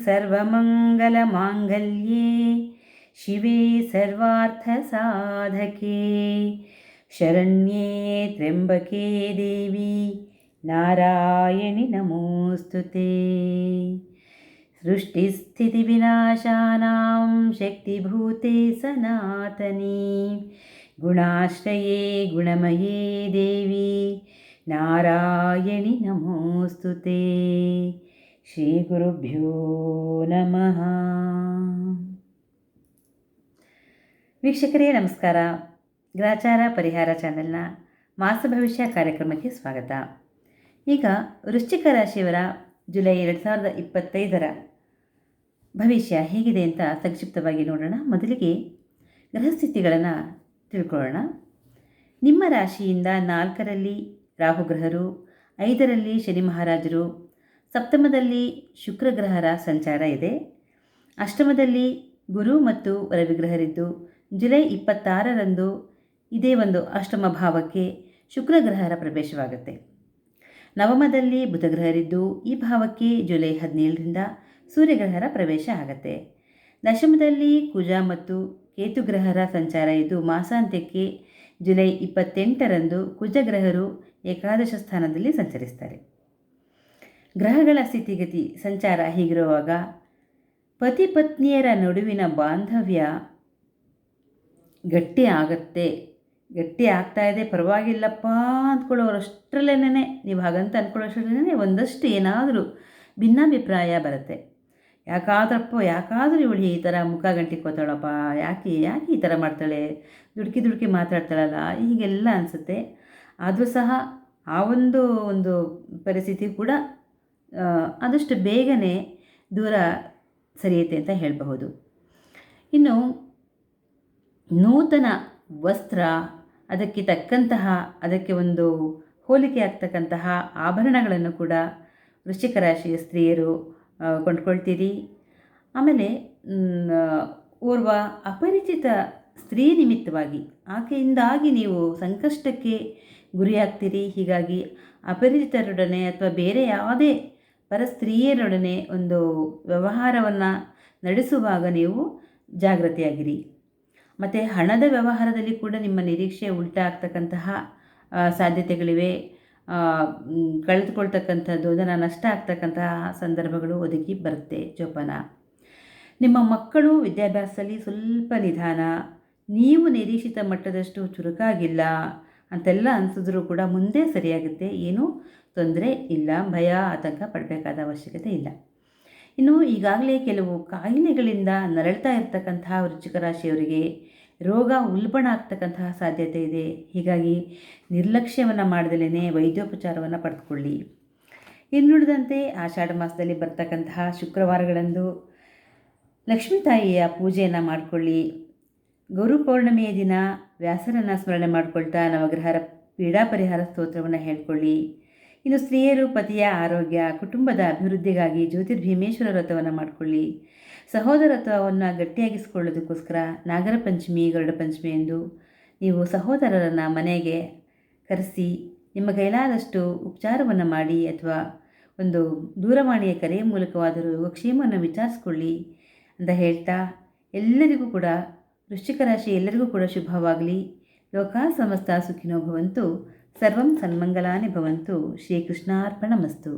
सर्वमङ्गलमाङ्गल्ये शिवे सर्वार्थसाधके शरण्ये त्र्यम्बके देवी नारायणि नमोऽस्तुते। सृष्टिस्थितिविनाशानां शक्तिभूते सनातनी गुणाश्रये गुणमये देवी नारायणि नमोऽस्तुते। ಶ್ರೀ ಗುರುಭ್ಯೋ ನಮಃ. ವೀಕ್ಷಕರೇ ನಮಸ್ಕಾರ. ಗ್ರಹಚಾರ ಪರಿಹಾರ ಚಾನೆಲ್ನ ಮಾಸ ಭವಿಷ್ಯ ಕಾರ್ಯಕ್ರಮಕ್ಕೆ ಸ್ವಾಗತ. ಈಗ ವೃಶ್ಚಿಕ ರಾಶಿಯವರ ಜುಲೈ 2025ರ ಭವಿಷ್ಯ ಹೇಗಿದೆ ಅಂತ ಸಂಕ್ಷಿಪ್ತವಾಗಿ ನೋಡೋಣ. ಮೊದಲಿಗೆ ಗ್ರಹಸ್ಥಿತಿಗಳನ್ನು ತಿಳ್ಕೊಳ್ಳೋಣ. ನಿಮ್ಮ ರಾಶಿಯಿಂದ 4ರಲ್ಲಿ ರಾಹುಗ್ರಹರು, 5ರಲ್ಲಿ ಶನಿ ಮಹಾರಾಜರು, ಸಪ್ತಮದಲ್ಲಿ ಶುಕ್ರಗ್ರಹರ ಸಂಚಾರ ಇದೆ, ಅಷ್ಟಮದಲ್ಲಿ ಗುರು ಮತ್ತು ರವಿಗ್ರಹರಿದ್ದು ಜುಲೈ 26ರಂದು ಇದೇ ಒಂದು ಅಷ್ಟಮ ಭಾವಕ್ಕೆ ಶುಕ್ರಗ್ರಹರ ಪ್ರವೇಶವಾಗುತ್ತೆ. ನವಮದಲ್ಲಿ ಬುಧಗ್ರಹರಿದ್ದು ಈ ಭಾವಕ್ಕೆ ಜುಲೈ 17ರಿಂದ ಸೂರ್ಯಗ್ರಹರ ಪ್ರವೇಶ ಆಗುತ್ತೆ. ದಶಮದಲ್ಲಿ ಕುಜ ಮತ್ತು ಕೇತುಗ್ರಹರ ಸಂಚಾರ ಇದ್ದು ಮಾಸಾಂತ್ಯಕ್ಕೆ ಜುಲೈ 28ರಂದು ಕುಜಗ್ರಹರು ಏಕಾದಶ ಸ್ಥಾನದಲ್ಲಿ ಸಂಚರಿಸ್ತಾರೆ. ಗ್ರಹಗಳ ಸ್ಥಿತಿಗತಿ ಸಂಚಾರ ಹೀಗಿರುವಾಗ ಪತಿ ಪತ್ನಿಯರ ನಡುವಿನ ಬಾಂಧವ್ಯ ಗಟ್ಟಿ ಆಗ್ತಾ ಇದೆ, ಪರವಾಗಿಲ್ಲಪ್ಪ ಅಂದ್ಕೊಳ್ಳೋರಷ್ಟರಲ್ಲೇ, ನೀವು ಹಾಗಂತ ಅಂದ್ಕೊಳ್ಳೋಷ್ಟರಲ್ಲೇ ಒಂದಷ್ಟು ಏನಾದರೂ ಭಿನ್ನಾಭಿಪ್ರಾಯ ಬರುತ್ತೆ. ಯಾಕಾದರೂ ಇವಳು ಈ ಥರ ಮುಖ ಗಂಟಿಕೋತಾಳಪ್ಪ, ಯಾಕೆ ಈ ಥರ ಮಾಡ್ತಾಳೆ, ದುಡುಕಿ ಮಾತಾಡ್ತಾಳಲ್ಲ, ಹೀಗೆಲ್ಲ ಅನಿಸುತ್ತೆ. ಆದರೂ ಸಹ ಆ ಒಂದು ಪರಿಸ್ಥಿತಿ ಕೂಡ ಆದಷ್ಟು ಬೇಗನೆ ದೂರ ಸರಿಯುತ್ತೆ ಅಂತ ಹೇಳಬಹುದು. ಇನ್ನು ನೂತನ ವಸ್ತ್ರ, ಅದಕ್ಕೆ ತಕ್ಕಂತಹ, ಅದಕ್ಕೆ ಒಂದು ಹೋಲಿಕೆ ಆಗ್ತಕ್ಕಂತಹ ಆಭರಣಗಳನ್ನು ಕೂಡ ವೃಶ್ಚಿಕ ರಾಶಿಯ ಸ್ತ್ರೀಯರು ಕೊಂಡ್ಕೊಳ್ತೀರಿ. ಆಮೇಲೆ ಓರ್ವ ಅಪರಿಚಿತ ಸ್ತ್ರೀ ನಿಮಿತ್ತವಾಗಿ ಆಕೆಯಿಂದಾಗಿ ನೀವು ಸಂಕಷ್ಟಕ್ಕೆ ಗುರಿಯಾಗ್ತೀರಿ. ಹೀಗಾಗಿ ಅಪರಿಚಿತರೊಡನೆ ಅಥವಾ ಬೇರೆ ಯಾವುದೇ ಪರಸ್ತ್ರೀಯರೊಡನೆ ಒಂದು ವ್ಯವಹಾರವನ್ನು ನಡೆಸುವಾಗ ನೀವು ಜಾಗೃತಿಯಾಗಿರಿ. ಮತ್ತು ಹಣದ ವ್ಯವಹಾರದಲ್ಲಿ ಕೂಡ ನಿಮ್ಮ ನಿರೀಕ್ಷೆ ಉಲ್ಟಾ ಆಗ್ತಕ್ಕಂತಹ ಸಾಧ್ಯತೆಗಳಿವೆ. ಕಳೆದುಕೊಳ್ತಕ್ಕಂಥದ್ದು, ಅದನ್ನು ನಷ್ಟ ಆಗ್ತಕ್ಕಂತಹ ಸಂದರ್ಭಗಳು ಒದಗಿ ಬರುತ್ತೆ ಜೋಪಾನ. ನಿಮ್ಮ ಮಕ್ಕಳು ವಿದ್ಯಾಭ್ಯಾಸದಲ್ಲಿ ಸ್ವಲ್ಪ ನಿಧಾನ, ನೀವು ನಿರೀಕ್ಷಿತ ಮಟ್ಟದಷ್ಟು ಚುರುಕಾಗಿಲ್ಲ ಅಂತೆಲ್ಲ ಅನಿಸಿದ್ರೂ ಕೂಡ ಮುಂದೆ ಸರಿಯಾಗುತ್ತೆ, ಏನೂ ತೊಂದರೆ ಇಲ್ಲ, ಭಯ ಆತಂಕ ಪಡಬೇಕಾದ ಅವಶ್ಯಕತೆ ಇಲ್ಲ. ಇನ್ನು ಈಗಾಗಲೇ ಕೆಲವು ಕಾಯಿಲೆಗಳಿಂದ ನರಳ್ತಾ ಇರ್ತಕ್ಕಂತಹ ವೃಶ್ಚಿಕ ರಾಶಿಯವರಿಗೆ ರೋಗ ಉಲ್ಬಣ ಆಗ್ತಕ್ಕಂತಹ ಸಾಧ್ಯತೆ ಇದೆ. ಹೀಗಾಗಿ ನಿರ್ಲಕ್ಷ್ಯವನ್ನು ಮಾಡದಲೇ ವೈದ್ಯೋಪಚಾರವನ್ನು ಪಡೆದುಕೊಳ್ಳಿ. ಇನ್ನುಳಿದಂತೆ ಆಷಾಢ ಮಾಸದಲ್ಲಿ ಬರ್ತಕ್ಕಂತಹ ಶುಕ್ರವಾರಗಳಂದು ಲಕ್ಷ್ಮೀ ತಾಯಿಯ ಪೂಜೆಯನ್ನು ಮಾಡಿಕೊಳ್ಳಿ. ಗುರು ಪೌರ್ಣಮಿಯ ದಿನ ವ್ಯಾಸರನ್ನು ಸ್ಮರಣೆ ಮಾಡಿಕೊಳ್ತಾ ನವಗ್ರಹರ ಪೀಡಾ ಪರಿಹಾರ ಸ್ತೋತ್ರವನ್ನು ಹೇಳ್ಕೊಳ್ಳಿ. ಇನ್ನು ಸ್ತ್ರೀಯರು ಪತಿಯ ಆರೋಗ್ಯ, ಕುಟುಂಬದ ಅಭಿವೃದ್ಧಿಗಾಗಿ ಜ್ಯೋತಿರ್ಭೀಮೇಶ್ವರ ವ್ರತವನ್ನು ಮಾಡಿಕೊಳ್ಳಿ. ಸಹೋದರತ್ವವನ್ನು ಗಟ್ಟಿಯಾಗಿಸಿಕೊಳ್ಳೋದಕ್ಕೋಸ್ಕರ ನಾಗರ ಪಂಚಮಿ, ಗರುಡ ಪಂಚಮಿ ಎಂದು ನೀವು ಸಹೋದರರನ್ನು ಮನೆಗೆ ಕರೆಸಿ ನಿಮ್ಮ ಕೈಲಾದಷ್ಟು ಉಪಚಾರವನ್ನು ಮಾಡಿ ಅಥವಾ ಒಂದು ದೂರವಾಣಿಯ ಕರೆಯ ಮೂಲಕವಾದರೂ ಯೋಗಕ್ಷೇಮವನ್ನು ವಿಚಾರಿಸ್ಕೊಳ್ಳಿ ಅಂತ ಹೇಳ್ತಾ, ಎಲ್ಲರಿಗೂ ಕೂಡ ವೃಶ್ಚಿಕ ರಾಶಿ ಎಲ್ಲರಿಗೂ ಕೂಡ ಶುಭವಾಗಲಿ. ಲೋಕಾ ಸಮಸ್ತ ಸುಖಿನೋ ಭವಂತು. ಸರ್ವಂ ಸನ್ಮಂಗಲಾನಿ ಭವಂತು. ಶ್ರೀಕೃಷ್ಣಾರ್ಪಣಮಸ್ತು.